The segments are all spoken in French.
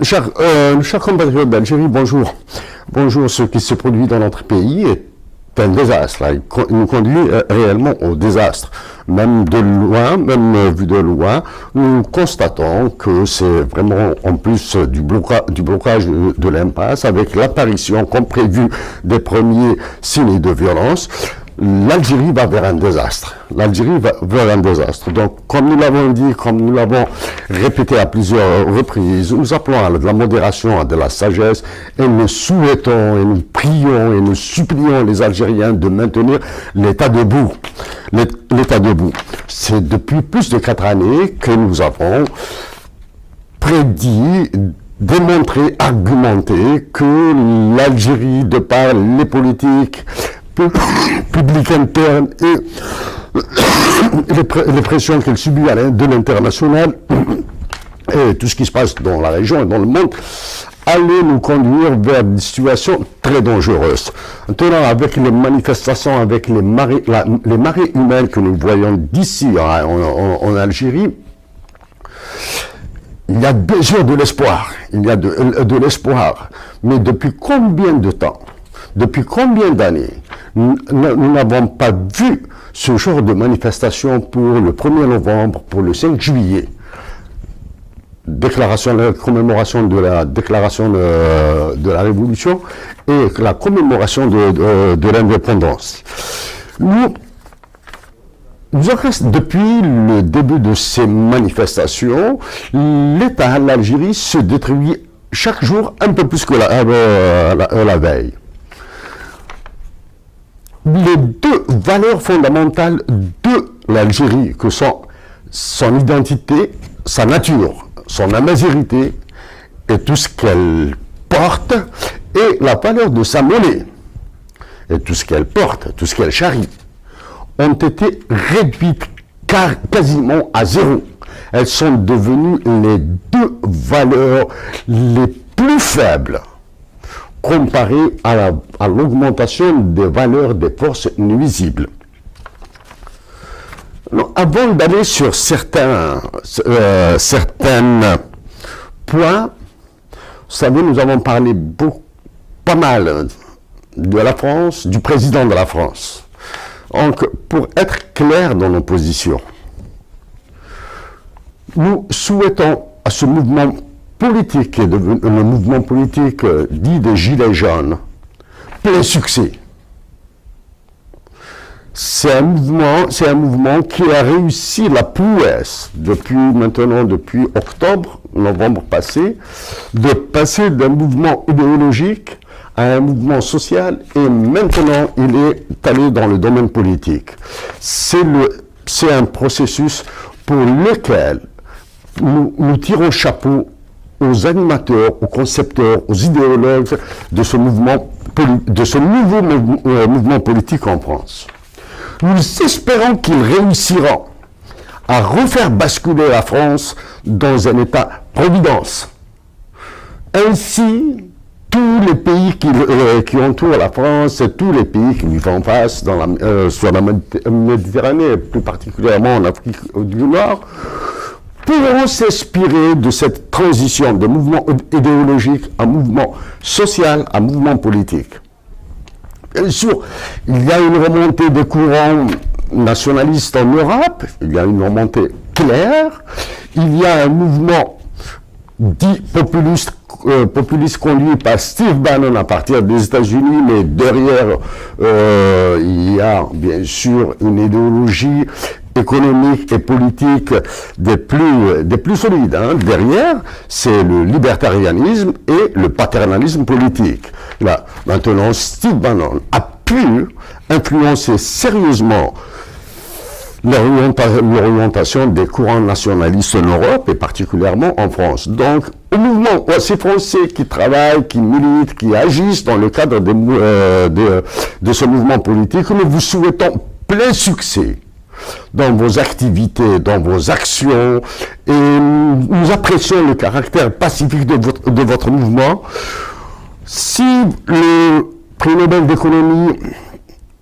Chers compatriotes d'Algérie, bonjour. Bonjour. Ce qui se produit dans notre pays est un désastre. Il nous conduit réellement au désastre. Même de loin, même vu de loin, nous constatons que c'est vraiment en plus du blocage de l'impasse, avec l'apparition, comme prévu, des premiers signes de violence. L'Algérie va vers un désastre. L'Algérie va vers un désastre. Donc, comme nous l'avons dit, comme nous l'avons répété à plusieurs reprises, nous appelons à de la modération, à de la sagesse, et nous souhaitons, et nous prions, et nous supplions les Algériens de maintenir l'État debout. L'État debout. C'est depuis plus de 4 années que nous avons prédit, démontré, argumenté que l'Algérie, de par les politiques publiques internes et les pressions qu'elle subit de l'international et tout ce qui se passe dans la région et dans le monde, allait nous conduire vers des situations très dangereuses. Maintenant, avec les manifestations, avec les marées humaines que nous voyons d'ici en Algérie, il y a bien sûr de l'espoir. Il y a de l'espoir. Mais depuis combien de temps, depuis combien d'années, nous n'avons pas vu ce genre de manifestation pour le 1er novembre, pour le 5 juillet, commémoration de la déclaration de la Révolution et la commémoration de l'indépendance. Depuis le début de ces manifestations, l'État, l'Algérie, se détruit chaque jour un peu plus que la veille. Les deux valeurs fondamentales de l'Algérie, que sont son identité, sa nature, son amazérité et tout ce qu'elle porte, et la valeur de sa monnaie, et tout ce qu'elle porte, tout ce qu'elle charrie, ont été réduites quasiment à zéro. Elles sont devenues les deux valeurs les plus faibles comparées à l'augmentation des valeurs des forces nuisibles. Alors, avant d'aller sur certains points, vous savez, nous avons parlé pas mal de la France, du président de la France. Donc, pour être clair dans nos positions, nous souhaitons à ce mouvement politique, qui est devenu le mouvement politique dit des Gilets jaunes, plein succès. C'est un mouvement qui a réussi la prouesse depuis novembre passé, de passer d'un mouvement idéologique à un mouvement social, et maintenant il est allé dans le domaine politique. C'est un processus pour lequel nous tirons chapeau aux animateurs, aux concepteurs, aux idéologues de ce nouveau mouvement politique en France. Nous espérons qu'ils réussiront à refaire basculer la France dans un état-providence. Ainsi, tous les pays qui entourent la France, et tous les pays qui lui font face sur la Méditerranée, plus particulièrement en Afrique du Nord, pourront s'inspirer de cette transition de mouvement idéologique à mouvement social, à mouvement politique. Bien sûr, il y a une remontée des courants nationalistes en Europe, il y a une remontée claire, il y a un mouvement dit populiste conduit par Steve Bannon à partir des États-Unis, mais derrière, il y a bien sûr une idéologie économique et politique des plus solides. Derrière, c'est le libertarianisme et le paternalisme politique. Là, maintenant, Steve Bannon a pu influencer sérieusement l'orientation des courants nationalistes en Europe et particulièrement en France. Donc, au mouvement, ces Français qui travaillent, qui militent, qui agissent dans le cadre de ce mouvement politique, nous vous souhaitons plein succès dans vos activités, dans vos actions, et nous apprécions le caractère pacifique de votre mouvement. Si le prix Nobel d'économie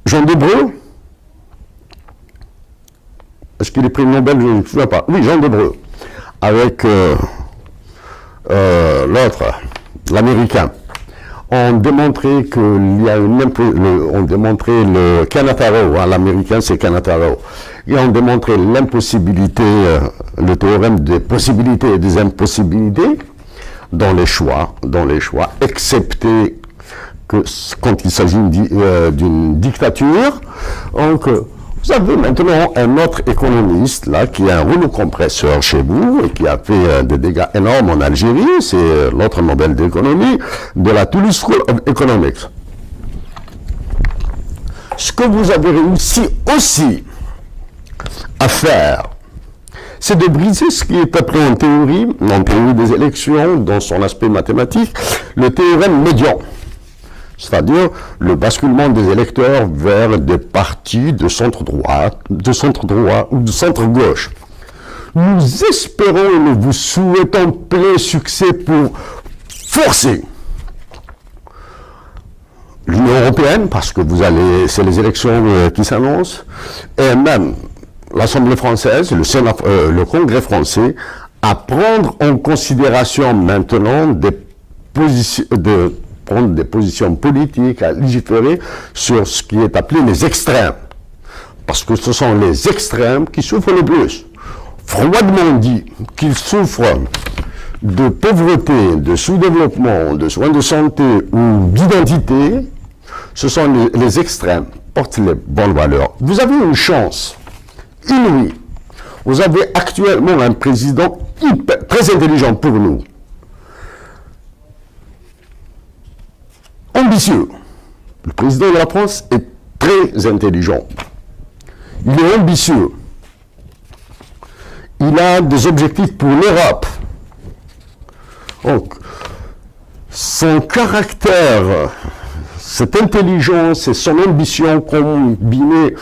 Jean Debreu, est-ce qu'il est prix Nobel, je ne me souviens pas, oui, Jean Debreu, avec l'américain, ont démontré qu'il y a ont démontré le Canataro, l'américain c'est Canataro, et ont démontré l'impossibilité, le théorème des possibilités et des impossibilités dans les choix, excepté que quand il s'agit d'une dictature. Donc, vous avez maintenant un autre économiste là qui est un rouleau compresseur chez vous et qui a fait des dégâts énormes en Algérie, c'est l'autre Nobel d'économie de la Toulouse School of Economics. Ce que vous avez réussi aussi à faire, c'est de briser ce qui est appelé en théorie des élections, dans son aspect mathématique, le théorème médian. C'est-à-dire le basculement des électeurs vers des partis de centre droit ou de centre gauche. Nous espérons et nous vous souhaitons plein succès pour forcer l'Union européenne, parce que c'est les élections qui s'annoncent, et même l'Assemblée française, le Sénat, le Congrès français, à prendre en considération maintenant prendre des positions politiques, à légiférer sur ce qui est appelé les extrêmes. Parce que ce sont les extrêmes qui souffrent le plus. Froidement dit qu'ils souffrent de pauvreté, de sous-développement, de soins de santé ou d'identité, ce sont les extrêmes qui portent les bonnes valeurs. Vous avez une chance inouïe. Vous avez actuellement un président très intelligent pour nous. Ambitieux. Le président de la France est très intelligent. Il est ambitieux. Il a des objectifs pour l'Europe. Donc, son caractère, cette intelligence et son ambition combinée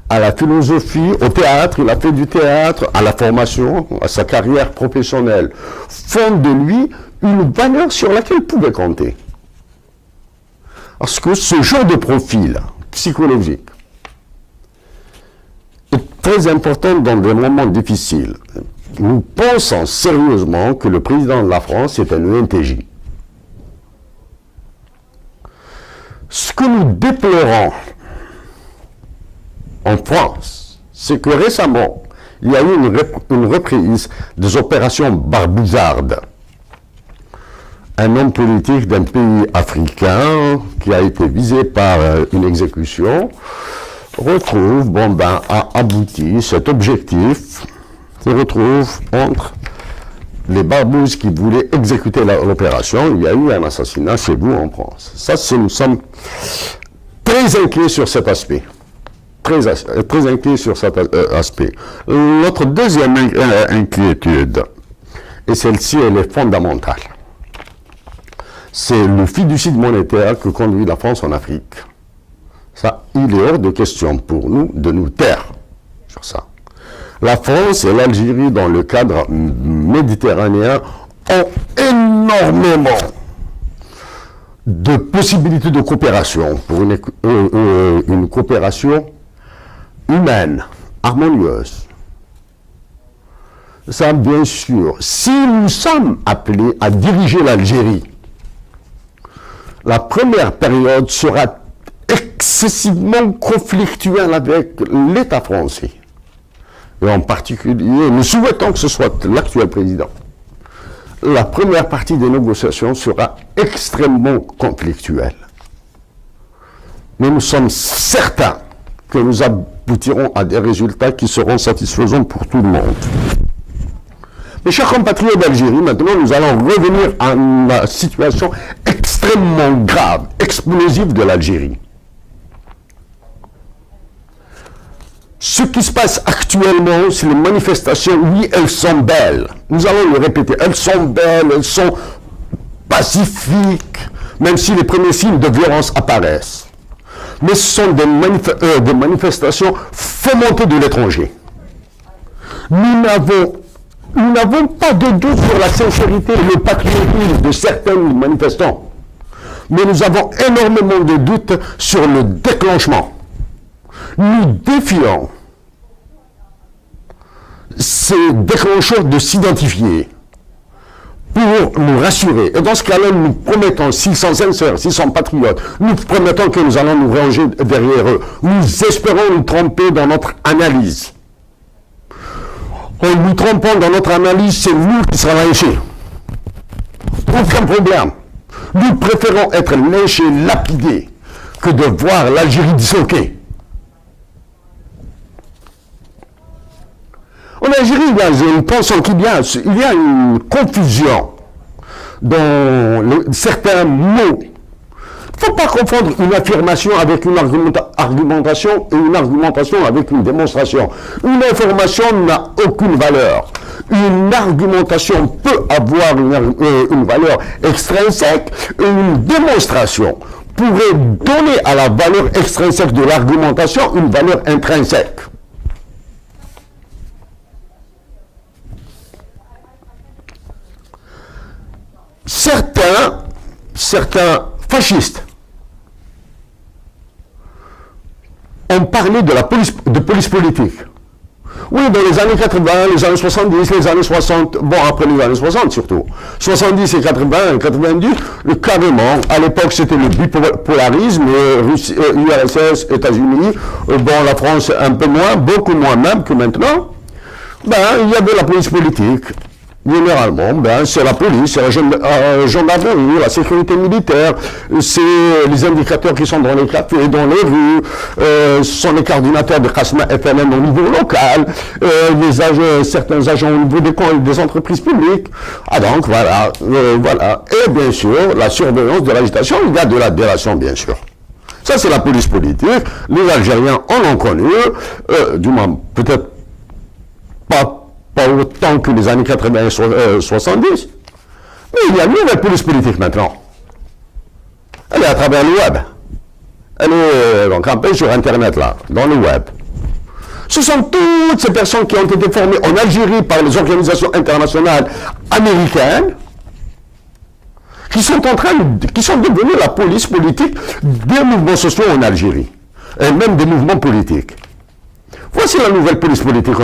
à la philosophie, au théâtre, il a fait du théâtre, à la formation, à sa carrière professionnelle, font de lui une valeur sur laquelle il pouvait compter. Parce que ce genre de profil psychologique est très important dans des moments difficiles. Nous pensons sérieusement que le président de la France est un ENTJ. Ce que nous déplorons en France, c'est que récemment, il y a eu une reprise des opérations Barbouzardes. Un homme politique d'un pays africain qui a été visé par une exécution a abouti, cet objectif se retrouve entre les barbouzes qui voulaient exécuter l'opération. Il y a eu un assassinat chez vous en France. Ça, nous sommes très inquiets sur cet aspect. Très inquiets sur cet aspect. Notre deuxième inquiétude, et celle-ci, elle est fondamentale, c'est le fiducide monétaire que conduit la France en Afrique. Ça, il est hors de question pour nous de nous taire sur ça. La France et l'Algérie, dans le cadre méditerranéen, ont énormément de possibilités de coopération pour une coopération humaine, harmonieuse. Ça, bien sûr, si nous sommes appelés à diriger l'Algérie, la première période sera excessivement conflictuelle avec l'État français. Et en particulier, nous souhaitons que ce soit l'actuel président. La première partie des négociations sera extrêmement conflictuelle. Mais nous sommes certains que nous aboutirons à des résultats qui seront satisfaisants pour tout le monde. Mes chers compatriotes d'Algérie, maintenant nous allons revenir à la situation extrêmement grave, explosive de l'Algérie. Ce qui se passe actuellement, c'est les manifestations, oui, elles sont belles. Nous allons le répéter, elles sont belles, elles sont pacifiques, même si les premiers signes de violence apparaissent. Mais ce sont des manifestations fomentées de l'étranger. Nous n'avons pas de doute sur la sincérité et le patriotisme de certains manifestants. Mais nous avons énormément de doutes sur le déclenchement. Nous défions ces déclencheurs de s'identifier pour nous rassurer. Et dans ce cas-là, nous promettons, s'ils sont sincères, s'ils sont patriotes, nous promettons que nous allons nous ranger derrière eux. Nous espérons nous tromper dans notre analyse. En nous trompant dans notre analyse, c'est nous qui serons lynchés. Aucun problème. Nous préférons être lynchés, lapidés, que de voir l'Algérie disloquée. En Algérie, il y a une pensée qu'il y a une confusion dans certains mots. Il ne faut pas confondre une affirmation avec une argumentation et une argumentation avec une démonstration. Une information n'a aucune valeur. Une argumentation peut avoir une valeur extrinsèque et une démonstration pourrait donner à la valeur extrinsèque de l'argumentation une valeur intrinsèque. Certains fascistes ont parlé de police politique. Oui, dans les années 80, les années 70, les années 60, bon, après les années 60 surtout, 70 et 80, 90, carrément, à l'époque c'était le bipolarisme, URSS, États-Unis, bon, la France un peu moins, beaucoup moins même que maintenant, ben, il y avait la police politique. Généralement, ben, c'est la police, c'est la gendarmerie, la sécurité militaire, c'est les indicateurs qui sont dans les cafés, dans les rues, ce sont les coordinateurs de Khasma FLN au niveau local, certains agents au niveau des entreprises publiques. Ah donc, voilà. Et bien sûr, la surveillance de l'agitation, il y a de la délation, bien sûr. Ça, c'est la police politique. Les Algériens en ont connu, du moins, peut-être pas autant que les années 80 et 70. Mais il y a une nouvelle police politique maintenant. Elle est à travers le web. Elle est donc campée sur Internet, là, dans le web. Ce sont toutes ces personnes qui ont été formées en Algérie par les organisations internationales américaines qui sont devenues la police politique des mouvements sociaux en Algérie. Et même des mouvements politiques. Voici la nouvelle police politique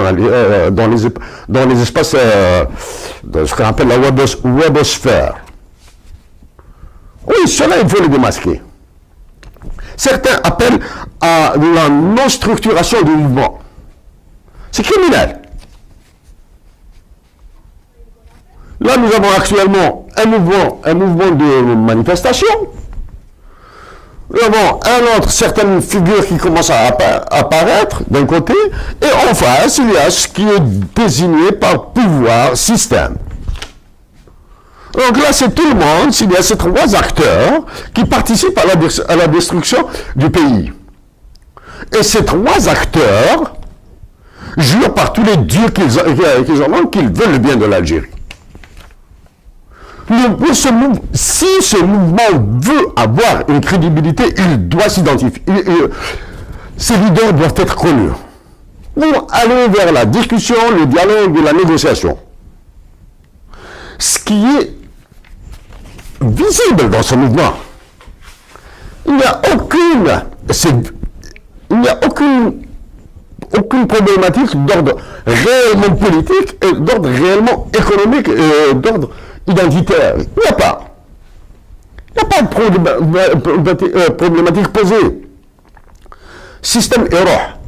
dans les espaces de ce qu'on appelle la webosphère. Oui, cela, il faut le démasquer. Certains appellent à la non-structuration du mouvement. C'est criminel. Là, nous avons actuellement un mouvement de manifestation. Nous avons certaines figures qui commencent à apparaître d'un côté, et en face, il y a ce qui est désigné par pouvoir, système. Donc là, c'est tout le monde, il y a ces trois acteurs qui participent à la destruction du pays. Et ces trois acteurs jurent par tous les dieux qu'ils ont qu'ils veulent le bien de l'Algérie. Si ce mouvement veut avoir une crédibilité, il doit s'identifier. Ces leaders doivent être connus. Pour aller vers la discussion, le dialogue et la négociation. Ce qui est visible dans ce mouvement, il n'y a aucune problématique d'ordre réellement politique, d'ordre réellement économique, d'ordre identitaire. Il n'y a pas de problématique posée. Système erreur.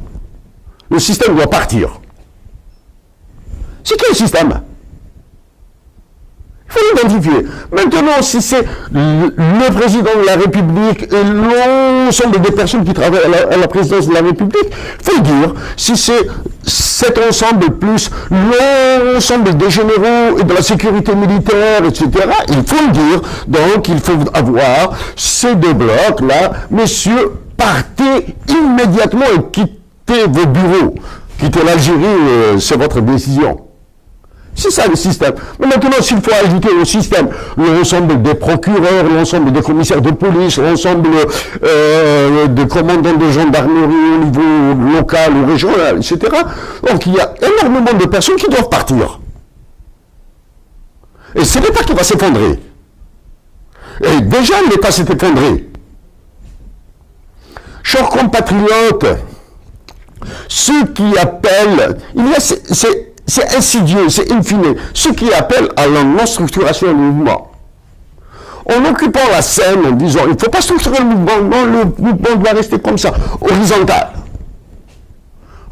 Le système doit partir. C'est quel système? Il faut l'identifier. Maintenant, si c'est le président de la République et l'ensemble des personnes qui travaillent à la présidence de la République, il faut le dire. Si c'est cet ensemble plus l'ensemble des généraux et de la sécurité militaire, etc., il faut le dire. Donc, il faut avoir ces deux blocs-là. Messieurs, partez immédiatement et quittez vos bureaux. Quittez l'Algérie, c'est votre décision. C'est ça le système. Mais maintenant, s'il faut ajouter au système l'ensemble des procureurs, l'ensemble des commissaires de police, l'ensemble des commandants de gendarmerie au niveau local ou régional, etc. Donc il y a énormément de personnes qui doivent partir. Et c'est l'État qui va s'effondrer. Et déjà, l'État s'est effondré. Chers compatriotes, ceux qui appellent, c'est insidieux, c'est infini, ce qui appelle à la non-structuration du mouvement. En occupant la scène, en disant, il ne faut pas structurer le mouvement, non, le mouvement doit rester comme ça, horizontal.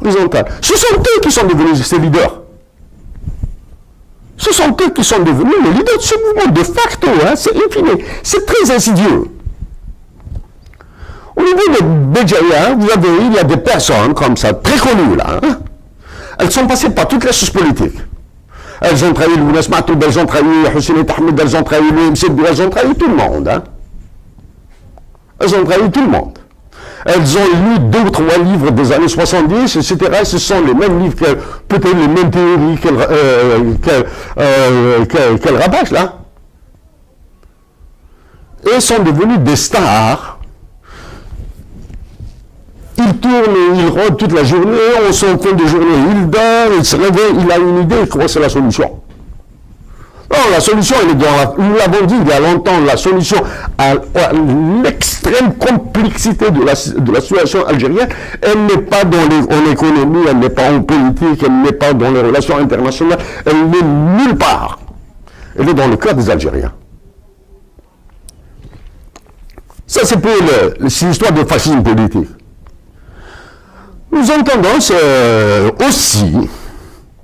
Horizontal. Ce sont eux qui sont devenus ces leaders. Ce sont eux qui sont devenus les leaders de ce mouvement, de facto, hein, c'est infini, c'est très insidieux. Au niveau de Béjaïa, il y a des personnes comme ça, très connues là, hein. Elles sont passées par toutes les sources politiques. Elles ont trahi Lounas Matoub, elles ont trahi Hussein Tahmed, elles ont trahi le MCD, elles ont trahi tout le monde. Hein. Elles ont trahi tout le monde. Elles ont lu 2 ou 3 livres des années 70, etc. Ce sont les mêmes livres, peut-être les mêmes théories qu'elles rabâchent là. Et sont devenues des stars. Il tourne, il rôde toute la journée, on s'en fin de journée, il dort, il se réveille, il a une idée, il croit que c'est la solution. Non, la solution, elle est dans nous l'avons dit il y a longtemps, la solution à l'extrême complexité de la situation algérienne, elle n'est pas en économie, elle n'est pas en politique, elle n'est pas dans les relations internationales, elle n'est nulle part. Elle est dans le cœur des Algériens. Ça, c'est pour l'histoire de fascisme politique. Nous entendons aussi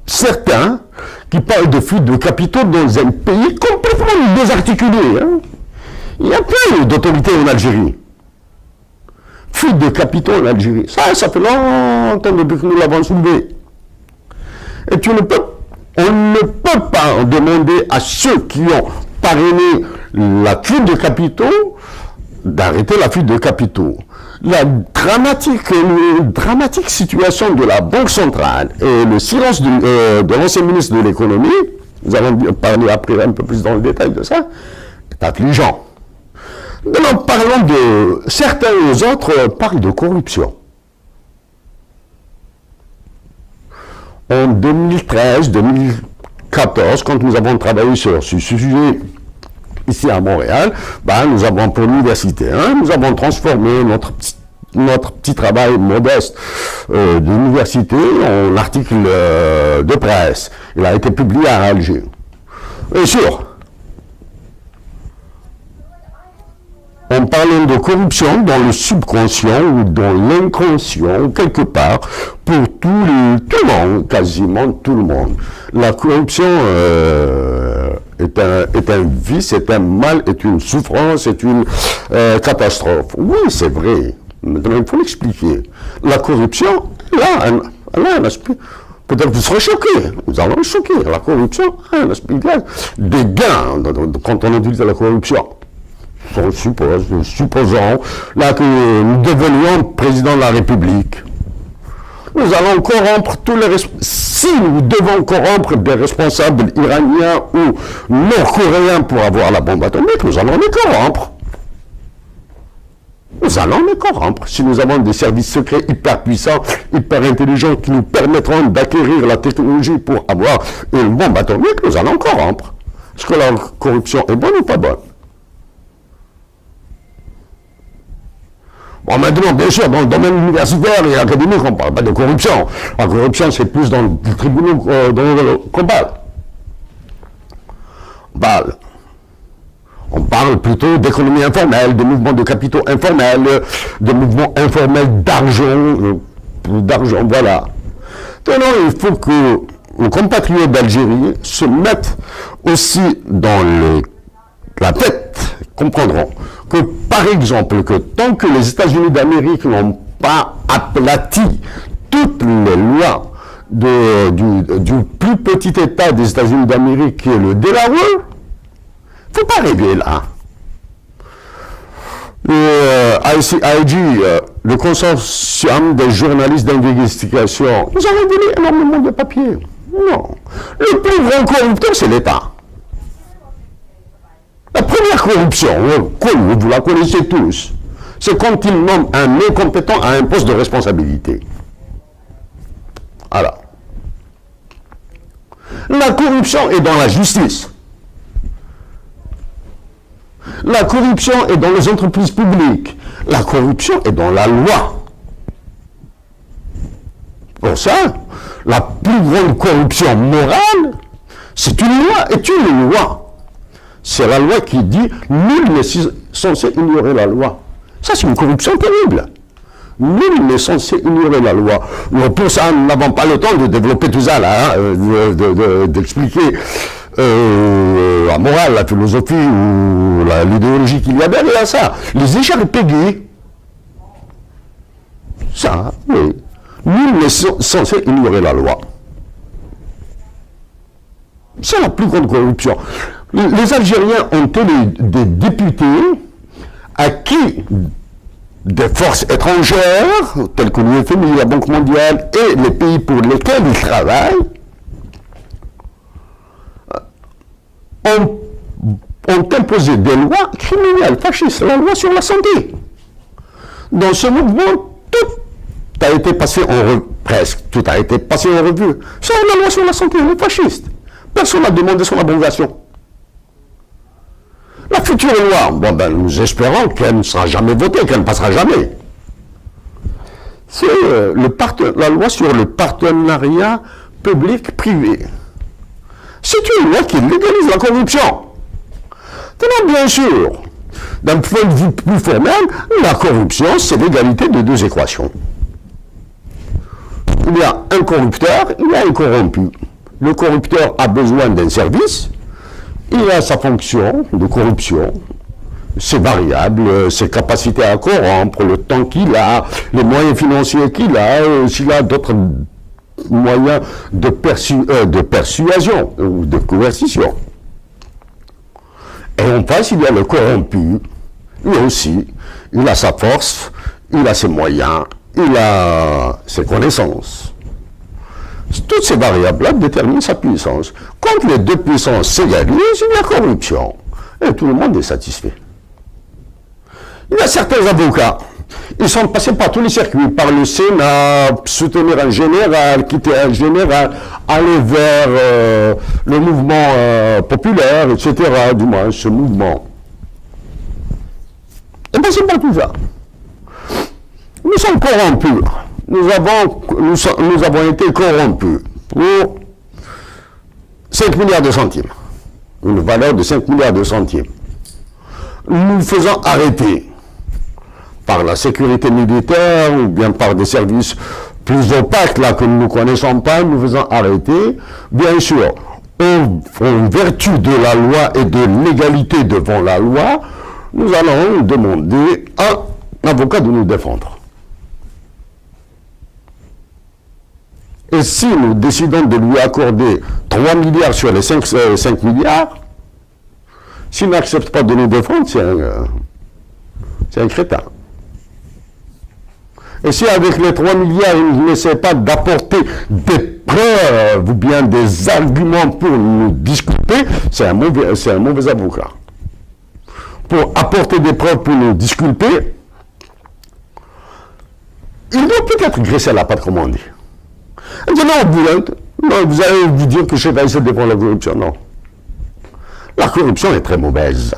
certains qui parlent de fuite de capitaux dans un pays complètement désarticulé. Hein. Il n'y a plus d'autorité en Algérie. Fuite de capitaux en Algérie. Ça fait longtemps depuis que nous l'avons soulevé. Et on ne peut pas demander à ceux qui ont parrainé la fuite de capitaux d'arrêter la fuite de capitaux. La dramatique situation de la Banque centrale et le silence de l'ancien ministre de l'économie, nous allons parler après un peu plus dans le détail de ça, est affligeant. Maintenant, parlons de certains autres parlent de corruption. En 2013-2014, quand nous avons travaillé sur ce sujet ici à Montréal, nous avons pour l'université, nous avons transformé notre petit travail modeste d'université en article de presse. Il a été publié à Alger. Bien sûr, en parlant de corruption dans le subconscient ou dans l'inconscient, quelque part, pour tout le monde, quasiment tout le monde. La corruption est un vice, est un mal, est une souffrance, est une catastrophe. Oui, c'est vrai. Maintenant, il faut l'expliquer. La corruption, là, elle a un aspect. Peut-être que vous serez choqués. Nous allons choquer. La corruption a un aspect de gain quand on utilise la corruption. Supposons là que nous devenions président de la République. Nous allons corrompre tous les si nous devons corrompre des responsables iraniens ou nord-coréens pour avoir la bombe atomique, nous allons les corrompre. Nous allons les corrompre. Si nous avons des services secrets hyper puissants, hyper intelligents qui nous permettront d'acquérir la technologie pour avoir une bombe atomique, nous allons corrompre. Est-ce que la corruption est bonne ou pas bonne? Bon, maintenant, bien sûr, dans le domaine universitaire et académique, on ne parle pas de corruption. La corruption, c'est plus dans le tribunal qu'on parle. On parle plutôt d'économie informelle, de mouvements de capitaux informels, de mouvements informels d'argent, voilà. Maintenant, il faut que nos compatriotes d'Algérie se mettent aussi dans la tête, comprendront que, par exemple, que tant que les États-Unis d'Amérique n'ont pas aplati toutes les lois du plus petit État des États-Unis d'Amérique, qui est le Delaware, il ne faut pas rêver là. Le ICIG, le consortium des journalistes d'investigation, nous avons donné énormément de papiers. Non. Le plus grand corrupteur, c'est l'État. La première corruption, vous la connaissez tous, c'est quand il nomme un incompétent à un poste de responsabilité. Voilà. La corruption est dans la justice. La corruption est dans les entreprises publiques. La corruption est dans la loi. Pour ça, la plus grande corruption morale, c'est une loi, est une loi. C'est la loi qui dit nul n'est censé ignorer la loi. Ça, c'est une corruption terrible. Nul n'est censé ignorer la loi. Alors pour ça, nous n'avons pas le temps de développer tout ça, là, d'expliquer la morale, la philosophie ou l'idéologie qu'il y a derrière ça. Les échelles payées. Ça, oui. Nul n'est censé ignorer la loi. C'est la plus grande corruption. Les Algériens ont été des députés à qui des forces étrangères, telles que l'UFMI, la Banque mondiale et les pays pour lesquels ils travaillent, ont imposé des lois criminelles, fascistes, la loi sur la santé. Dans ce mouvement, tout a été passé en revue, presque tout a été passé en revue. C'est la loi sur la santé, les fascistes. Personne n'a demandé son abrogation. La future loi, bon ben, nous espérons qu'elle ne sera jamais votée, qu'elle ne passera jamais. C'est la loi sur le partenariat public-privé. C'est une loi qui légalise la corruption. Maintenant, bien sûr, d'un point de vue plus formel, la corruption, c'est l'égalité de deux équations. Il y a un corrupteur, il y a un corrompu. Le corrupteur a besoin d'un service, il a sa fonction de corruption, ses variables, ses capacités à corrompre, le temps qu'il a, les moyens financiers qu'il a, s'il a d'autres moyens de persuasion ou de coercition. Et en face, il y a le corrompu, lui aussi, il a sa force, il a ses moyens, il a ses connaissances. Toutes ces variables-là déterminent sa puissance. Quand les deux puissances s'égalisent, il y a corruption. Et tout le monde est satisfait. Il y a certains avocats. Ils sont passés par tous les circuits, par le Sénat, soutenir un général, quitter un général, aller vers le mouvement populaire, etc. Du moins, ce mouvement. Et bien, c'est pas tout ça. Nous sommes corrompus. Nous avons été corrompus pour 5 milliards de centimes. Une valeur de 5 milliards de centimes. Nous faisons arrêter par la sécurité militaire ou bien par des services plus opaques là que nous ne connaissons pas, nous faisons arrêter. Bien sûr, en vertu de la loi et de l'égalité devant la loi, nous allons demander à un avocat de nous défendre. Et si nous décidons de lui accorder 3 milliards sur les 5 milliards, s'il n'accepte pas de nous défendre, c'est un crétin. Et si avec les 3 milliards, il n'essaie pas d'apporter des preuves ou bien des arguments pour nous disculper, c'est un mauvais avocat. Pour apporter des preuves pour nous disculper, il doit peut-être graisser la patte, comme on dit. Non, vous allez vous dire que je vais essayer de défendre la corruption. Non. La corruption est très mauvaise.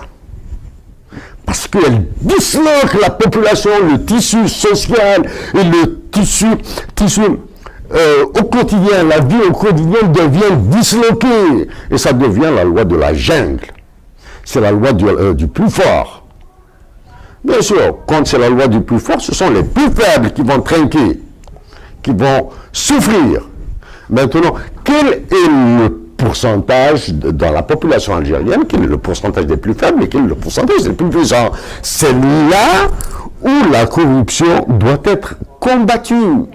Parce qu'elle disloque la population, le tissu social et le tissu au quotidien. La vie au quotidien devient disloquée. Et ça devient la loi de la jungle. C'est la loi du plus fort. Bien sûr, quand c'est la loi du plus fort, ce sont les plus faibles qui vont trinquer, qui vont souffrir. Maintenant, quel est le pourcentage dans la population algérienne? Quel est le pourcentage des plus faibles et quel est le pourcentage des plus puissants? C'est là où la corruption doit être combattue.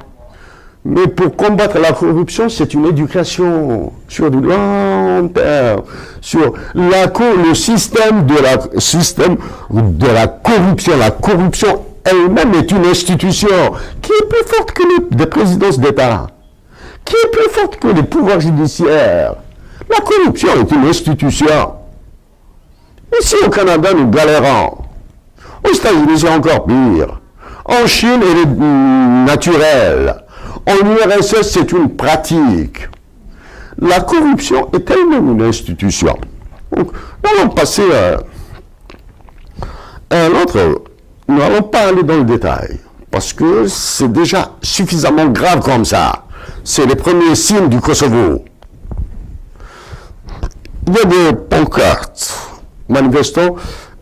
Mais pour combattre la corruption, c'est une éducation sur du long terme, sur le système de la corruption. La corruption elle-même est une institution qui est plus forte que les présidences d'État, qui est plus forte que les pouvoirs judiciaires. La corruption est une institution. Ici au Canada, nous galérons. Aux États-Unis, c'est encore pire. En Chine, elle est naturelle. En URSS, c'est une pratique. La corruption est elle-même une institution. Donc, nous allons passer à un autre. Nous n'allons pas aller dans le détail, parce que c'est déjà suffisamment grave comme ça. c'est les premiers signes du Kosovo. Il y a des pancartes manifestants,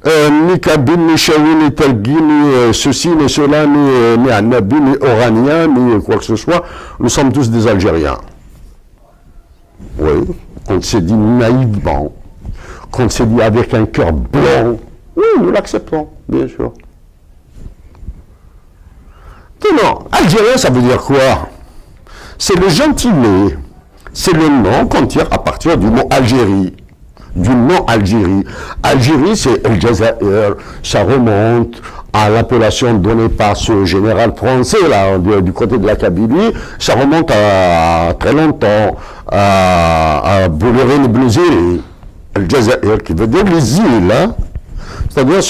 ni Kabyle, ni Chaoui, ni Telgui, ni ceci, ni cela, ni Anabi, ni Oranien, ni quoi que ce soit. Nous sommes tous des Algériens. Oui, qu'on s'est dit naïvement, qu'on s'est dit avec un cœur blanc. Oui, nous l'acceptons, bien sûr. Non, Algérien, ça veut dire quoi? C'est le gentilé. C'est le nom qu'on tire à partir du mot Algérie. Du nom Algérie. Algérie, c'est El Jazair. Ça remonte à l'appellation donnée par ce général français, là, du côté de la Kabylie. Ça remonte à très longtemps, à Boulérin et Bluziri. El Jazair, qui veut dire les îles, hein. C'est-à-dire,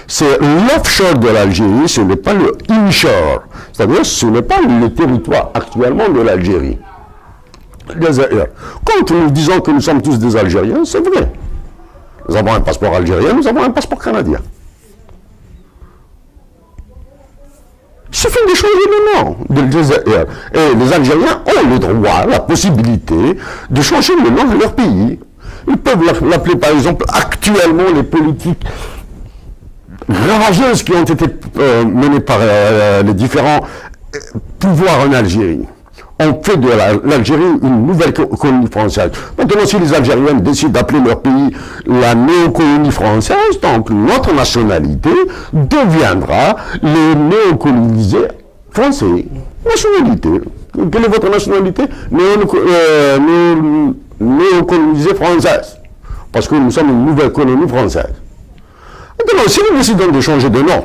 c'est l'offshore de l'Algérie, ce n'est pas le inshore. C'est-à-dire, ce n'est pas le territoire actuellement de l'Algérie. Quand nous disons que nous sommes tous des Algériens, c'est vrai. Nous avons un passeport algérien, nous avons un passeport canadien. Il suffit de changer le nom de Jazair. Et les Algériens ont le droit, la possibilité de changer le nom de leur pays. Ils peuvent l'appeler, par exemple, actuellement, les politiques ravageuses qui ont été menées par les différents pouvoirs en Algérie. On fait de l'Algérie une nouvelle colonie française. Maintenant, si les Algériens décident d'appeler leur pays la néocolonie française, donc notre nationalité deviendra les néocolonisés français. Nationalité. Quelle est votre nationalité? Néocolonisée française. Parce que nous sommes une nouvelle colonie française. Maintenant, si nous décidons de changer de nom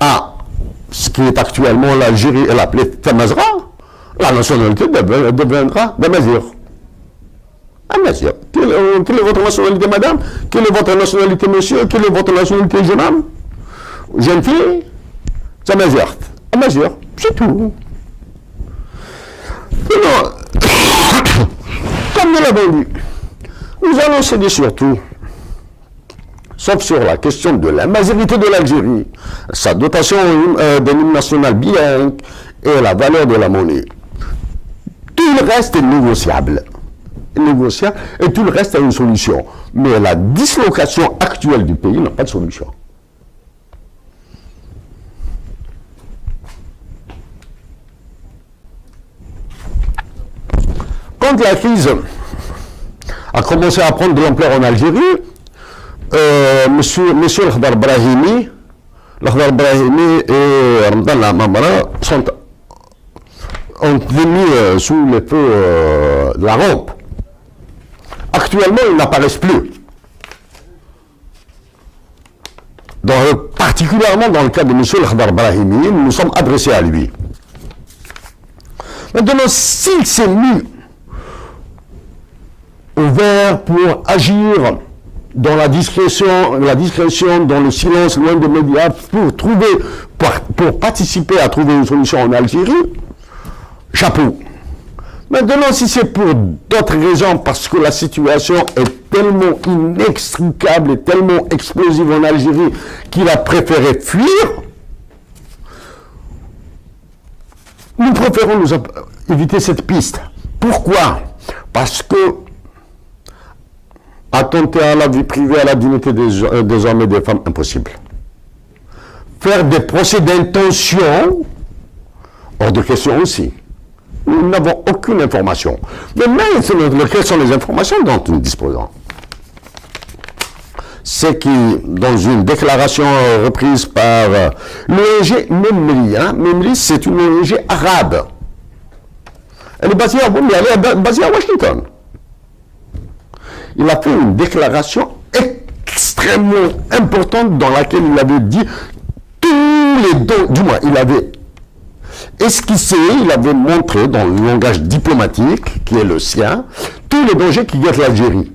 à ce qui est actuellement l'Algérie et l'appelée Tamazra, la nationalité deviendra Damazir. Amazir. Quelle est votre nationalité, madame? Quelle est votre nationalité, monsieur? Quelle est votre nationalité, jeune homme? Jeune fille? Tamazir. Amazir. C'est tout. Alors, comme nous l'avons dit, nous allons céder surtout, sauf sur la question de la majorité de l'Algérie, sa dotation de l'hymne national bien et la valeur de la monnaie. Tout le reste est négociable. Et tout le reste a une solution. Mais la dislocation actuelle du pays n'a pas de solution. Quand la crise a commencé à prendre de l'ampleur en Algérie, monsieur Lakhdar Brahimi et Ramadan Lamamra ont été mis sous les feux de la rampe. Actuellement, ils n'apparaissent plus. Particulièrement dans le cas de monsieur Lakhdar Brahimi, nous nous sommes adressés à lui. Maintenant, s'il s'est mis ouvert pour agir dans la discrétion, dans le silence, loin des médias, pour participer à trouver une solution en Algérie, chapeau. Maintenant, si c'est pour d'autres raisons, parce que la situation est tellement inextricable et tellement explosive en Algérie qu'il a préféré fuir, nous préférons éviter cette piste. Pourquoi? Parce que attenter à la vie privée, à la dignité des hommes et des femmes, impossible. Faire des procès d'intention, hors de question aussi. Nous n'avons aucune information. Mais maintenant, quelles sont les informations dont nous disposons? C'est que dans une déclaration reprise par l'ONG Memri, Memri c'est une ONG arabe. Elle est basée à Washington. Il a fait une déclaration extrêmement importante dans laquelle il avait dit tous les dons, du moins il avait esquissé, il avait montré dans le langage diplomatique qui est le sien, tous les dangers qui guettent l'Algérie.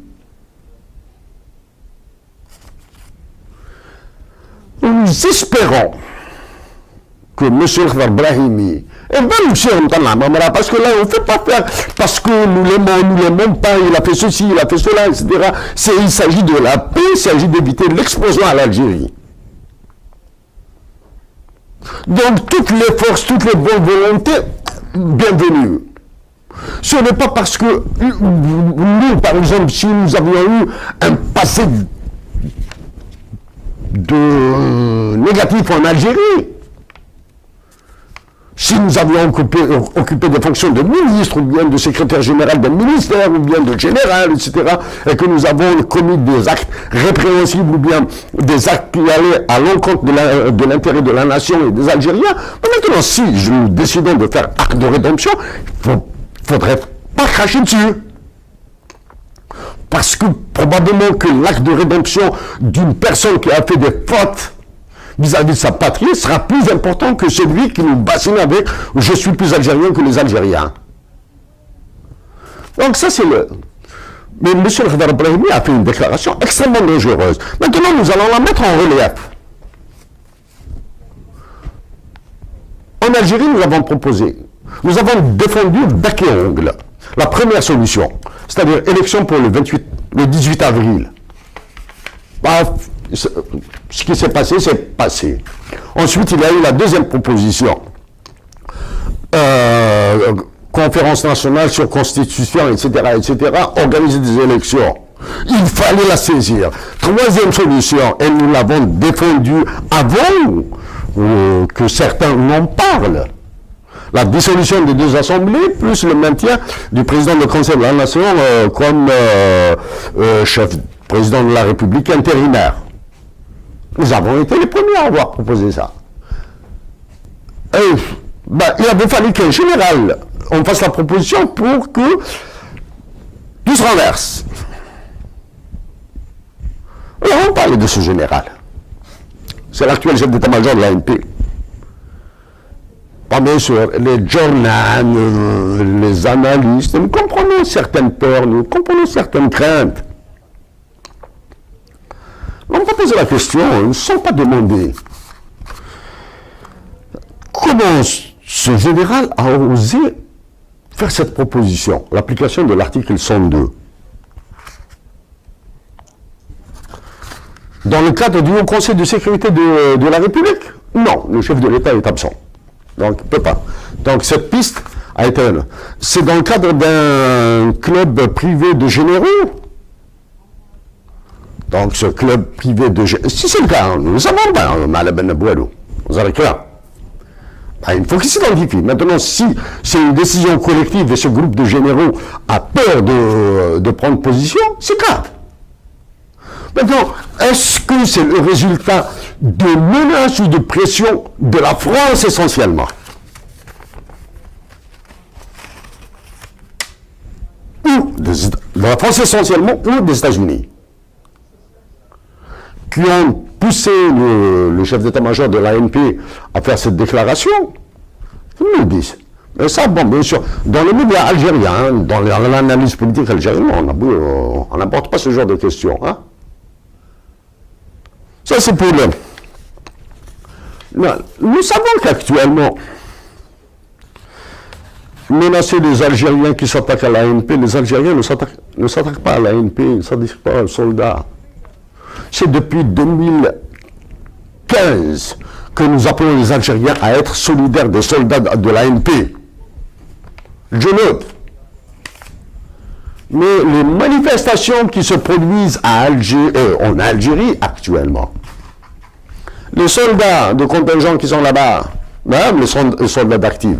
Nous espérons que M. Lakhdar Brahimi et même M. Ramadan, parce que là, on ne fait pas faire parce que nous l'aimons pas, il a fait ceci, il a fait cela, etc. Il s'agit de la paix, il s'agit d'éviter l'explosion à l'Algérie. Donc, toutes les forces, toutes les bonnes volontés bienvenue. Ce n'est pas parce que nous, par exemple, si nous avions eu un passé de négatif en Algérie, si nous avions occupé des fonctions de ministre, ou bien de secrétaire général d'un ministère, ou bien de général, etc., et que nous avons commis des actes répréhensibles, ou bien des actes qui allaient à l'encontre de l'intérêt de la nation et des Algériens, maintenant, si nous décidons de faire acte de rédemption, il ne faudrait pas cracher dessus. Parce que probablement que l'acte de rédemption d'une personne qui a fait des fautes vis-à-vis de sa patrie sera plus important que celui qui nous bassine avec « je suis plus algérien que les Algériens ». Donc ça c'est le... Mais M. Khadr Brahimi a fait une déclaration extrêmement dangereuse. Maintenant nous allons la mettre en relief. En Algérie nous avons proposé, nous avons défendu bec et ongle la première solution, c'est-à-dire élection pour le 18 avril. Ce qui s'est passé, c'est passé. Ensuite, il y a eu la deuxième proposition. Conférence nationale sur constitution, etc., organiser des élections. Il fallait la saisir. Troisième solution, et nous l'avons défendue avant que certains n'en parlent. La dissolution des deux assemblées, plus le maintien du président du Conseil de la Nation comme président de la République intérimaire. Nous avons été les premiers à avoir proposé ça. Il avait fallu qu'un général, on fasse la proposition pour que tout se renverse. Alors on parlait de ce général. C'est l'actuel chef d'état-major de l'ANP. Pas bien sûr, les journaux, les analystes, nous comprenons certaines peurs, nous comprenons certaines craintes. On va poser la question, ils ne sont pas demandés. Comment ce général a osé faire cette proposition, l'application de l'article 102 dans le cadre du Haut Conseil de sécurité de la République? Non, le chef de l'État est absent. Donc, il ne peut pas. Donc, cette piste a été... C'est dans le cadre d'un club privé de généraux. Donc, ce club privé de généraux... Si c'est le cas, nous savons pas, vous avez clair. Il faut qu'il s'identifie. Maintenant, si c'est une décision collective et ce groupe de généraux a peur de prendre position, c'est grave. Maintenant, est-ce que c'est le résultat de menaces ou de pression de la France essentiellement? Ou de la France essentiellement ou des États-Unis? Qui ont poussé le chef d'état-major de l'ANP à faire cette déclaration? Ils nous disent. Mais ça, bon, bien sûr, dans les médias algériens, dans l'analyse politique algérienne, on n'apporte pas ce genre de questions. Hein? Ça, c'est pour le... Nous savons qu'actuellement, menacer les Algériens qui s'attaquent à l'ANP, les Algériens ne s'attaquent pas à l'ANP, ils ne s'attaquent pas aux soldats. C'est depuis 2015 que nous appelons les Algériens à être solidaires des soldats de l'ANP. Je note. Mais les manifestations qui se produisent en Algérie actuellement, les soldats de contingent qui sont là-bas, même les soldats d'actifs,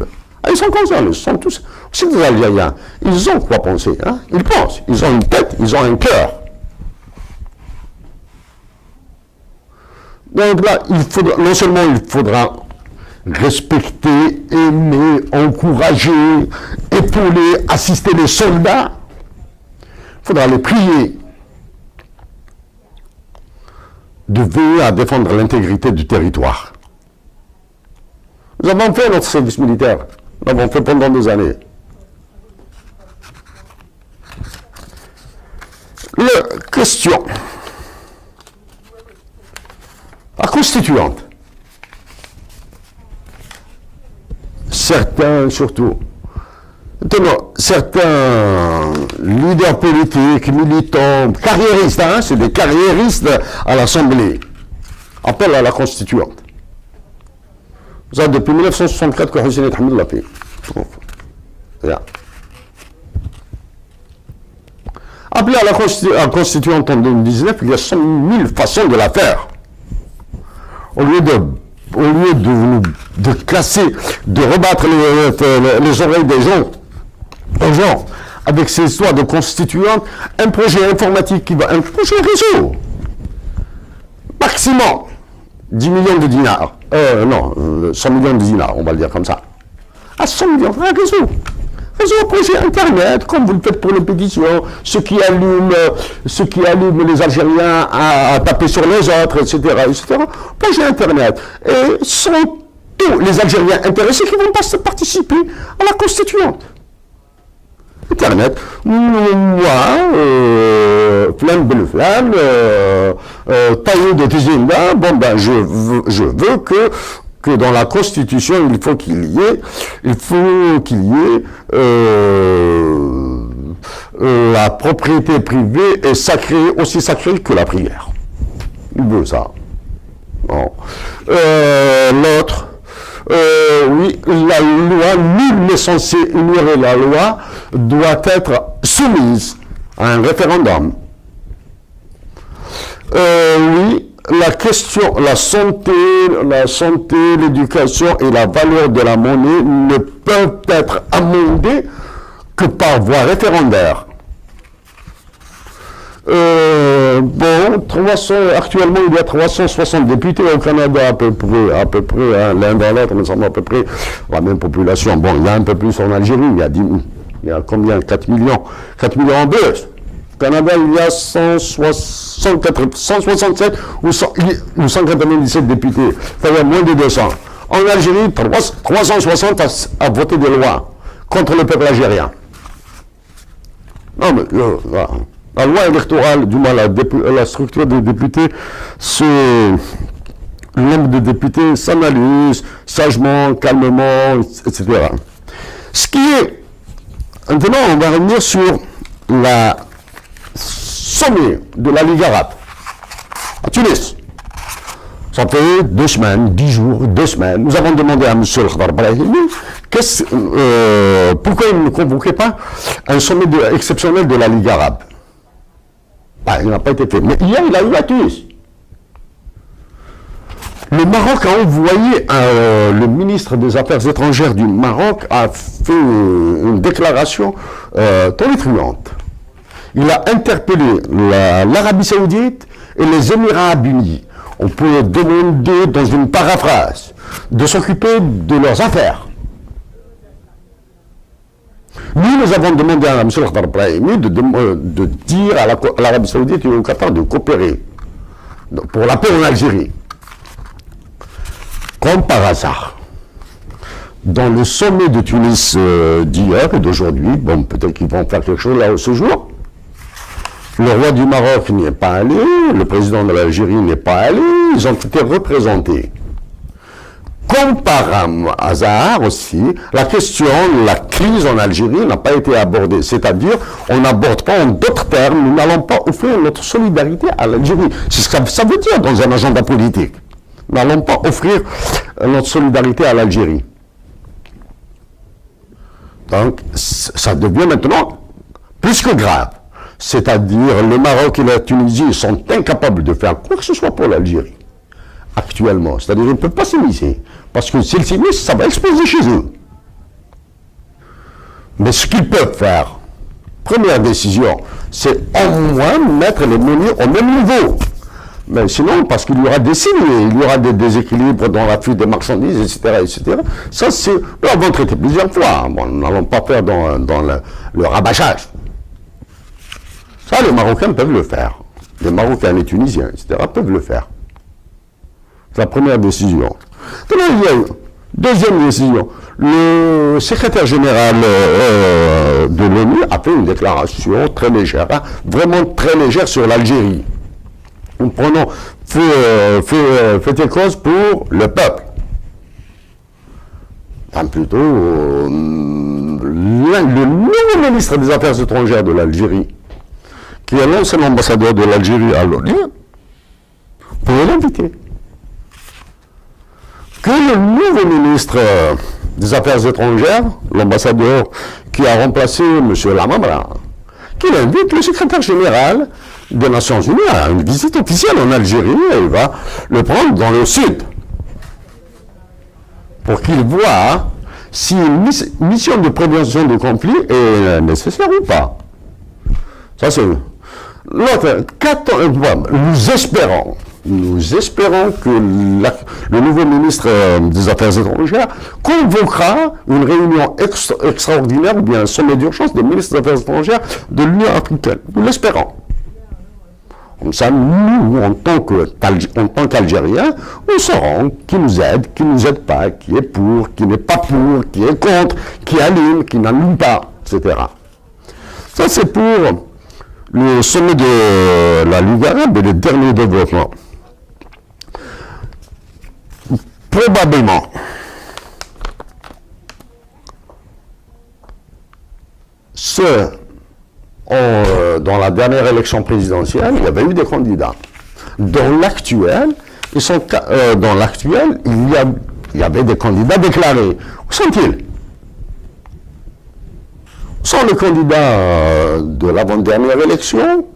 ils sont conscients, ils sont tous, aussi des Algériens, ils ont quoi penser, hein? Ils pensent, ils ont une tête, ils ont un cœur. Donc là, non seulement il faudra respecter, aimer, encourager, épauler, assister les soldats, il faudra les prier de veiller à défendre l'intégrité du territoire. Nous avons fait notre service militaire, nous l'avons fait pendant des années. Question. La constituante. Certains, surtout, certains leaders politiques, militants, carriéristes, hein, c'est des carriéristes à l'Assemblée, appellent à la constituante. Ça, depuis 1964 que Hussein Hamid l'a fait. Rien. Appelé à la constituante en 2019, il y a 100 000 façons de la faire. Au lieu de casser, de rebattre les oreilles des gens, aux gens, avec ces histoires de constituante, un projet informatique un projet réseau, maximum 10 millions de dinars, 100 millions de dinars, on va le dire comme ça. À 100 millions, un réseau. Réseau, projet Internet, comme vous le faites pour les pétitions, ceux qui allument les Algériens à taper sur les autres, etc., etc. Projet Internet. Et ce sont tous les Algériens intéressés qui vont participer à la constituante. Internet, moi, flamme belle flamme, taillé de Tizimba, bon ben je veux que dans la Constitution, il faut qu'il y ait la propriété privée est sacrée, aussi sacrée que la prière. Il veut ça. Bon. L'autre, oui, la loi, nul n'est censé ignorer la loi, doit être soumise à un référendum. Oui, la question, la santé, l'éducation et la valeur de la monnaie ne peuvent être amendées que par voie référendaire. Actuellement, il y a 360 députés au Canada, à peu près hein, l'un dans l'autre, nous sommes à peu près la même population. Bon, il y a un peu plus en Algérie, il y a combien? 4 millions en plus. Au Canada, il y a 167 ou 197 députés, c'est-à-dire moins de 200. En Algérie, 360 à voter des lois contre le peuple algérien. Non, mais la loi électorale, du moins la structure des députés, le nombre de députés s'analyse sagement, calmement, etc. Ce qui est... Maintenant, on va revenir sur la sommet de la Ligue arabe à Tunis. Ça fait 2 semaines, 10 jours, 2 semaines. Nous avons demandé à M. Khadr Brahimi pourquoi il ne convoquait pas un sommet exceptionnel de la Ligue arabe. Ben, il n'a pas été fait. Mais hier, il a eu à Tunis. Le Maroc a envoyé, le ministre des Affaires étrangères du Maroc a fait une déclaration tonitruante. Il a interpellé l'Arabie Saoudite et les Émirats Arabes Unis. On peut demander, dans une paraphrase, de s'occuper de leurs affaires. Nous avons demandé à M. Khadr Brahimi de dire à l'Arabie Saoudite et au Qatar de coopérer pour la paix en Algérie. Comme par hasard, dans le sommet de Tunis d'hier et d'aujourd'hui, bon, peut-être qu'ils vont faire quelque chose là ce jour. Le roi du Maroc n'y est pas allé, le président de l'Algérie n'est pas allé, ils ont été représentés. Comme par hasard aussi, la crise en Algérie n'a pas été abordée. C'est-à-dire, on n'aborde pas en d'autres termes, nous n'allons pas offrir notre solidarité à l'Algérie. C'est ce que ça veut dire dans un agenda politique. Nous n'allons pas offrir notre solidarité à l'Algérie. Donc, ça devient maintenant plus que grave. C'est-à-dire, le Maroc et la Tunisie sont incapables de faire quoi que ce soit pour l'Algérie, actuellement. C'est-à-dire, ils ne peuvent pas s'immiscer. Parce que s'ils s'immiscent, ça va exploser chez eux. Mais ce qu'ils peuvent faire, première décision, c'est au moins mettre les monnaies au même niveau. Mais sinon, parce qu'il y aura des signes, il y aura des déséquilibres dans la fuite des marchandises, etc., etc. Ça, c'est... Nous l'avons traité plusieurs fois. Bon, nous n'allons pas faire dans le rabâchage. Ça, les Marocains peuvent le faire. Les Marocains, les Tunisiens, etc., peuvent le faire. C'est la première décision. Il y a une deuxième décision. Le secrétaire général de l'ONU a fait une déclaration très légère, hein, vraiment très légère sur l'Algérie. Nous prenons fait et cause pour le peuple. Enfin, plutôt, le nouveau ministre des Affaires étrangères de l'Algérie, qui est l'ancien ambassadeur de l'Algérie à l'ONU, pour l'inviter. Que le nouveau ministre des Affaires étrangères, l'ambassadeur qui a remplacé M. Lamamra, qui invite le secrétaire général des Nations Unies à une visite officielle en Algérie et il va le prendre dans le sud pour qu'il voit si une mission de prévention de conflit est nécessaire ou pas. Ça c'est l'autre. Nous espérons que le nouveau ministre des Affaires étrangères convoquera une réunion extraordinaire ou bien un sommet d'urgence des ministres des Affaires étrangères de l'Union africaine. Nous l'espérons. Comme ça, nous, en tant qu'Algériens, nous saurons qui nous aide pas, qui est pour, qui n'est pas pour, qui est contre, qui allume, qui n'allume pas, etc. Ça, c'est pour le sommet de la Ligue arabe et le dernier développement. Probablement, dans la dernière élection présidentielle, il y avait eu des candidats. Dans l'actuel, il y avait des candidats déclarés. Où sont-ils? Où sont les candidats de l'avant-dernière élection,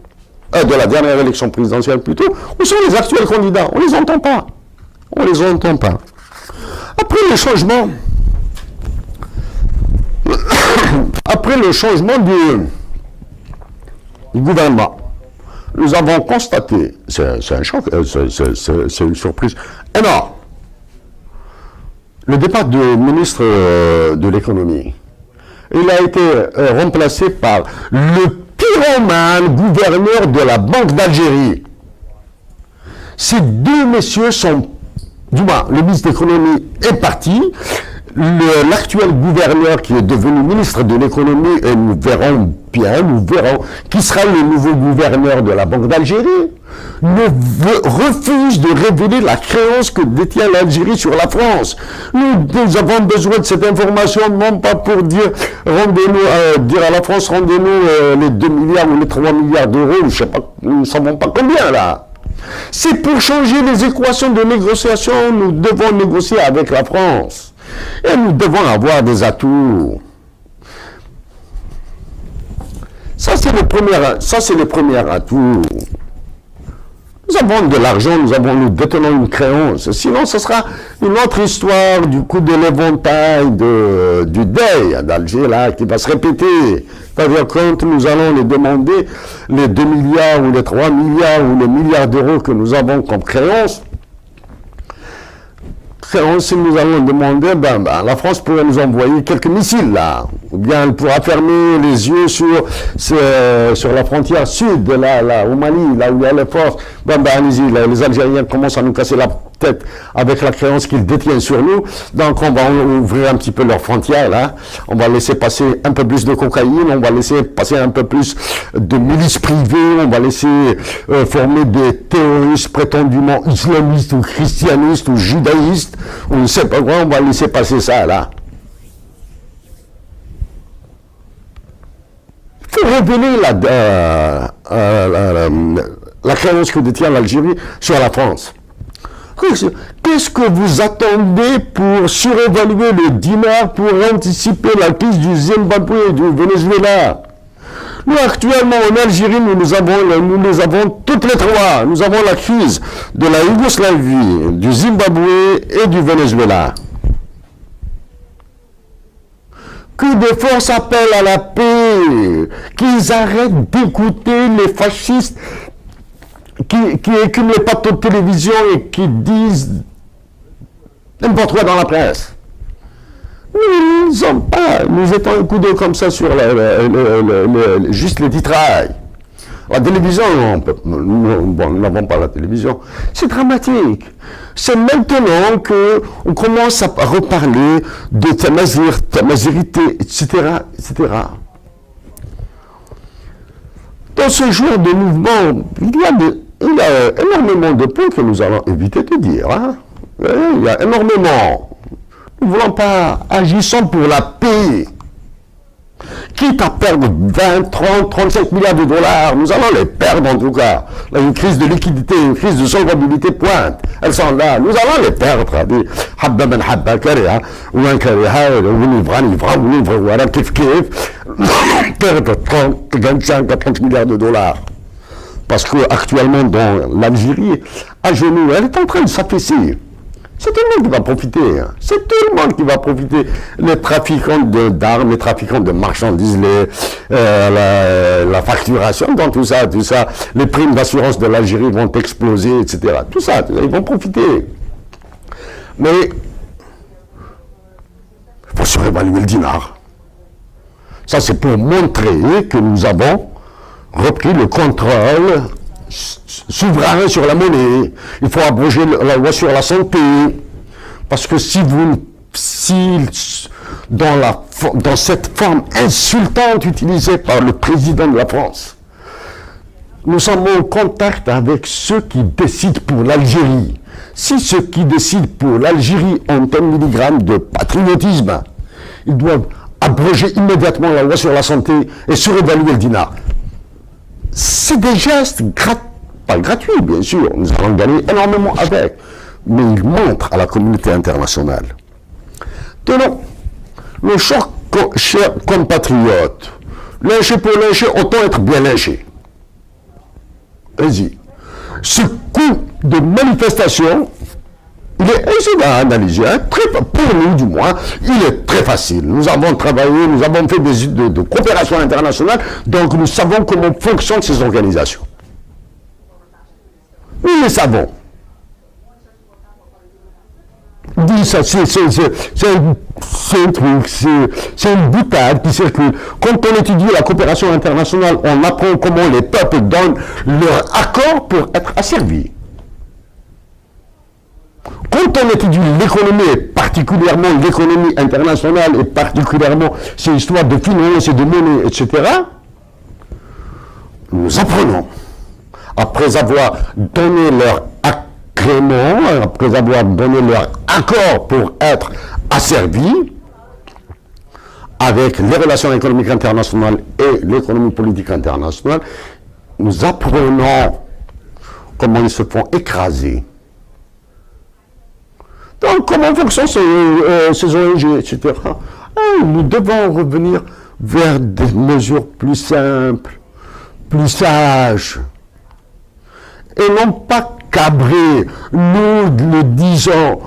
de la dernière élection présidentielle plutôt? Où sont les actuels candidats? On ne les entend pas. On ne les entend pas. Après le changement, du gouvernement, nous avons constaté, c'est un choc, c'est une surprise énorme, le départ du ministre de l'économie. Il a été remplacé par le pyromane gouverneur de la Banque d'Algérie. Ces deux messieurs sont, du moins, le ministre de l'économie est parti, l'actuel gouverneur qui est devenu ministre de l'économie, et nous verrons qui sera le nouveau gouverneur de la Banque d'Algérie, refuse de révéler la créance que détient l'Algérie sur la France. Nous avons besoin de cette information, non pas pour dire dire à la France, rendez-nous les 2 milliards ou les 3 milliards d'euros, je sais pas, nous ne savons pas combien là. C'est pour changer les équations de négociation, nous devons négocier avec la France. Et nous devons avoir des atouts. Ça, c'est le premier atout. Nous avons de l'argent, nous détenons une créance. Sinon, ce sera une autre histoire du coup de l'éventail du deuil d'Alger, là, qui va se répéter. C'est-à-dire, quand nous allons les demander les 2 milliards ou les 3 milliards ou les milliards d'euros que nous avons comme créance, si nous allons demander, la France pourrait nous envoyer quelques missiles là, ou bien elle pourra fermer les yeux sur la frontière sud, là, au Mali, là où il y a les forces. Allez-y, les Algériens commencent à nous casser la tête avec la créance qu'ils détiennent sur nous, donc on va ouvrir un petit peu leurs frontières là, on va laisser passer un peu plus de cocaïne, on va laisser passer un peu plus de milices privées, on va laisser former des terroristes prétendument islamistes ou christianistes ou judaïstes, on ne sait pas quoi, on va laisser passer ça là. Il faut révéler la créance que détient l'Algérie sur la France. Qu'est-ce que vous attendez pour surévaluer le dinar, pour anticiper la crise du Zimbabwe et du Venezuela? Nous, actuellement, en Algérie, nous les avons toutes les trois. Nous avons la crise de la Yougoslavie, du Zimbabwe et du Venezuela. Que des forces appellent à la paix, qu'ils arrêtent d'écouter les fascistes qui écument les plateaux de télévision et qui disent n'importe quoi dans la presse. Nous ne sommes pas, nous jetons un coup d'œil comme ça sur juste les titrailles. La télévision, nous n'avons pas la télévision. C'est dramatique. C'est maintenant qu'on commence à reparler de tamazirité, etc., etc. Dans ce genre de mouvement, il y a énormément de points que nous allons éviter de dire. Hein. Il y a énormément. Nous ne voulons pas, agissons pour la paix. quitte à perdre 20, 30, 35 milliards de dollars, nous allons les perdre en tout cas. Là, une crise de liquidité, une crise de solvabilité pointe. Elles sont là, nous allons les perdre. Perdre 30, 25 à 30 milliards de dollars. Parce qu'actuellement, dans l'Algérie, à genoux, elle est en train de s'affaisser. C'est tout le monde qui va profiter. Hein. C'est tout le monde qui va profiter. Les trafiquants d'armes, les trafiquants de marchandises, la facturation, dans tout ça, les primes d'assurance de l'Algérie vont exploser, etc. Tout ça, ils vont profiter. Mais il faut surévaluer le dinar. Ça, c'est pour montrer que nous avons repris le contrôle souverain sur la monnaie. Il faut abroger la loi sur la santé. Parce que si dans cette forme insultante utilisée par le président de la France, nous sommes en contact avec ceux qui décident pour l'Algérie. Si ceux qui décident pour l'Algérie ont 1 milligramme de patriotisme, ils doivent abroger immédiatement la loi sur la santé et surévaluer le dinar. C'est des gestes pas gratuits, bien sûr, nous allons gagner énormément avec, mais ils montrent à la communauté internationale. Tenons, nos chers compatriotes, lyncher pour lyncher, autant être bien lynché. Vas-y. Ce coup de manifestation, il est aisé à analyser, hein, pour nous du moins, il est très facile. Nous avons travaillé, nous avons fait des études de coopération internationale, donc nous savons comment fonctionnent ces organisations. Nous le savons. Dis ça, c'est un truc, c'est une boutade qui circule. Quand on étudie la coopération internationale, on apprend comment les peuples donnent leur accord pour être asservis. Quand on étudie l'économie, et particulièrement l'économie internationale, et particulièrement ces histoires de finance et de monnaie, etc., nous apprenons, après avoir donné leur agrément, après avoir donné leur accord pour être asservis, avec les relations économiques internationales et l'économie politique internationale, nous apprenons comment ils se font écraser. Donc, comment fonctionnent ces ONG, etc. Nous devons revenir vers des mesures plus simples, plus sages, et non pas cabrer. Nous le disons,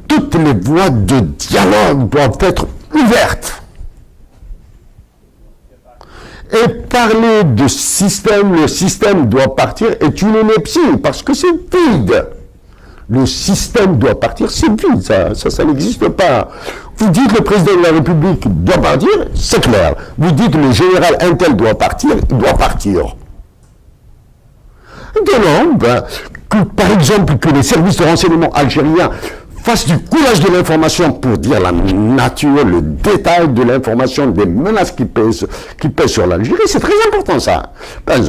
toutes les voies de dialogue doivent être ouvertes. Et parler de système, le système doit partir, est une ineptie, parce que c'est vide. Le système doit partir, c'est vide, ça n'existe pas. Vous dites le président de la République doit partir, c'est clair. Vous dites le général Intel doit partir, il doit partir. De que, par exemple, que les services de renseignement algériens fassent du coulage de l'information pour dire la nature, le détail de l'information, des menaces qui pèsent sur l'Algérie, c'est très important ça.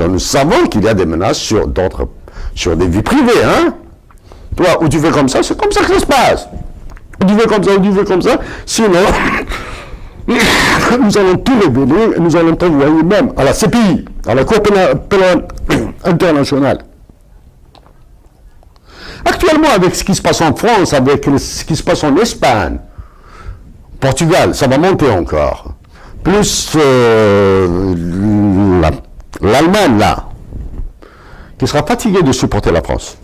Nous savons qu'il y a des menaces sur des vies privées, hein. Toi, où tu fais comme ça, c'est comme ça que ça se passe. Où tu fais comme ça, où tu fais comme ça, sinon, nous allons tout révéler, et nous allons t'envoyer même à la CPI, à la Cour pénale internationale. Actuellement, avec ce qui se passe en France, avec ce qui se passe en Espagne, Portugal, ça va monter encore. Plus l'Allemagne, là, qui sera fatiguée de supporter la France.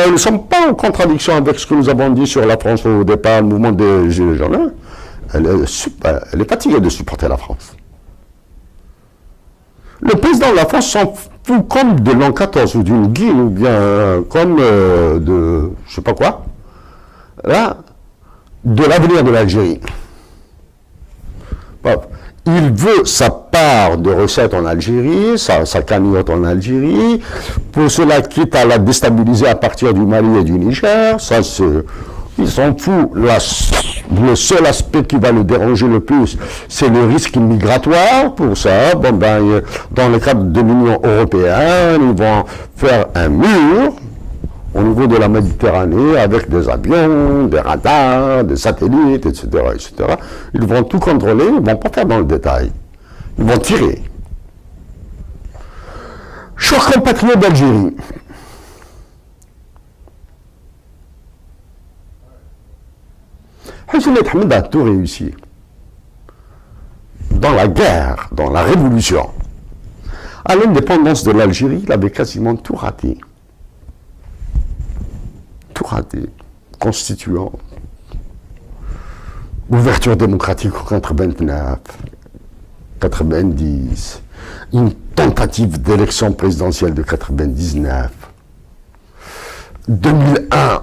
Nous ne sommes pas en contradiction avec ce que nous avons dit sur la France au départ, le mouvement des Gilets jaunes. Elle est fatiguée de supporter la France. Le président de la France s'en fout comme de l'an 14 ou d'une guine, ou bien comme de je sais pas quoi, là, de l'avenir de l'Algérie. Il veut sa part de recettes en Algérie, sa cagnotte en Algérie, pour cela quitte à la déstabiliser à partir du Mali et du Niger. Ça, il s'en fout. Le seul aspect qui va le déranger le plus, c'est le risque migratoire. Pour ça, dans le cadre de l'Union européenne, ils vont faire un mur au niveau de la Méditerranée, avec des avions, des radars, des satellites, etc., etc. Ils vont tout contrôler, ils ne vont pas faire dans le détail. Ils vont tirer. Chers compatriotes d'Algérie, Hussein Ahmed a tout réussi. Dans la guerre, dans la révolution, à l'indépendance de l'Algérie, il avait quasiment tout raté. Tout raté. Constituant, ouverture démocratique en 89, 90, une tentative d'élection présidentielle de 99, 2001,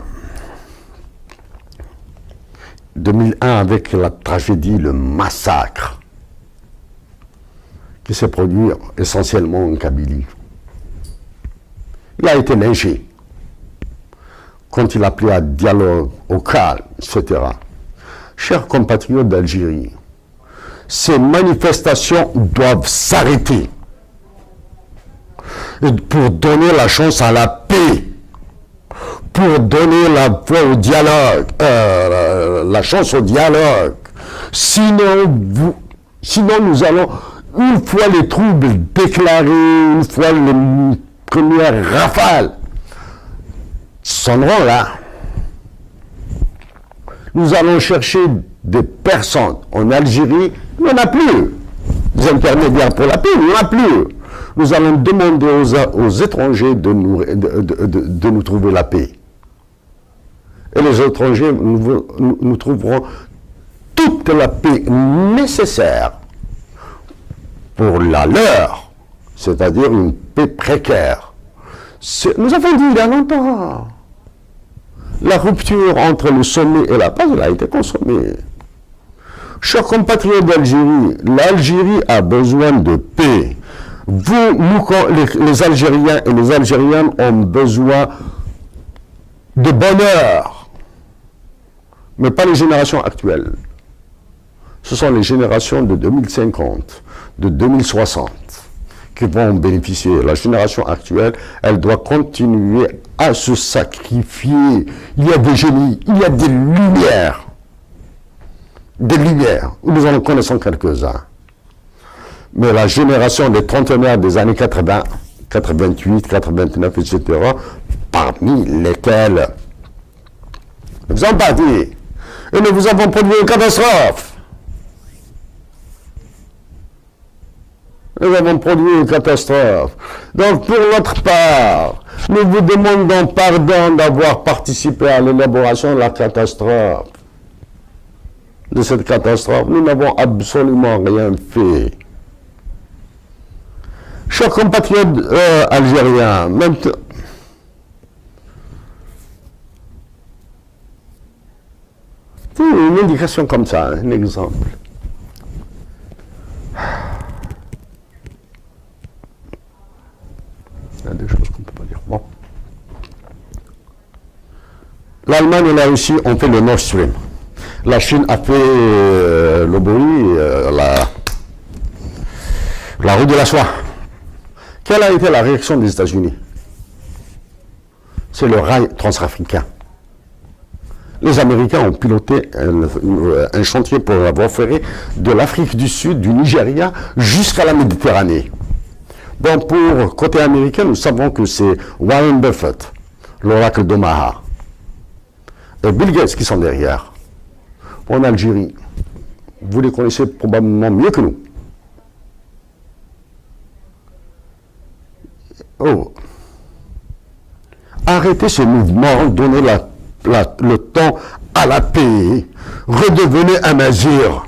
2001 avec la tragédie, le massacre qui s'est produit essentiellement en Kabylie. Il a été lynché quand il appelait à dialogue, au calme, etc. Chers compatriotes d'Algérie, ces manifestations doivent s'arrêter pour donner la chance à la paix, pour donner la voie au dialogue, la chance au dialogue. Sinon, nous allons, une fois les troubles déclarés, une fois les premières rafales sonneront là, nous allons chercher des personnes en Algérie, il n'y en a plus. Des intermédiaires pour la paix, il n'y en a plus. Nous allons demander aux étrangers de nous trouver la paix. Et les étrangers, nous trouverons toute la paix nécessaire pour la leur, c'est-à-dire une paix précaire. Nous avons dit il y a longtemps, la rupture entre le sommet et la base, elle a été consommée. Chers compatriotes d'Algérie, l'Algérie a besoin de paix. Les Algériens et les Algériennes ont besoin de bonheur, mais pas les générations actuelles. Ce sont les générations de 2050, de 2060 qui vont bénéficier. La génération actuelle, elle doit continuer à se sacrifier. Il y a des génies, il y a des lumières, nous en connaissons quelques-uns. Mais la génération des trentenaires des années 80, 88, 89, etc., parmi lesquels nous avons pas dit, et nous vous avons produit une catastrophe. Nous avons produit une catastrophe. Donc, pour notre part, nous vous demandons pardon d'avoir participé à l'élaboration de la catastrophe. De cette catastrophe, nous n'avons absolument rien fait. Chers compatriotes algériens, maintenant, une indication comme ça, un exemple. Il y a des choses qu'on ne peut pas dire. Bon. L'Allemagne et la Russie ont fait le Nord Stream. La Chine a fait le bruit, la route de la soie. Quelle a été la réaction des États-Unis? C'est le rail transafricain. Les Américains ont piloté un chantier pour la voie ferrée de l'Afrique du Sud, du Nigeria, jusqu'à la Méditerranée. Bon, pour côté américain, nous savons que c'est Warren Buffett, l'oracle d'Omaha, et Bill Gates qui sont derrière. En Algérie, vous les connaissez probablement mieux que nous. Oh. Arrêtez ce mouvement, donnez le temps à la paix, redevenez un Mazir.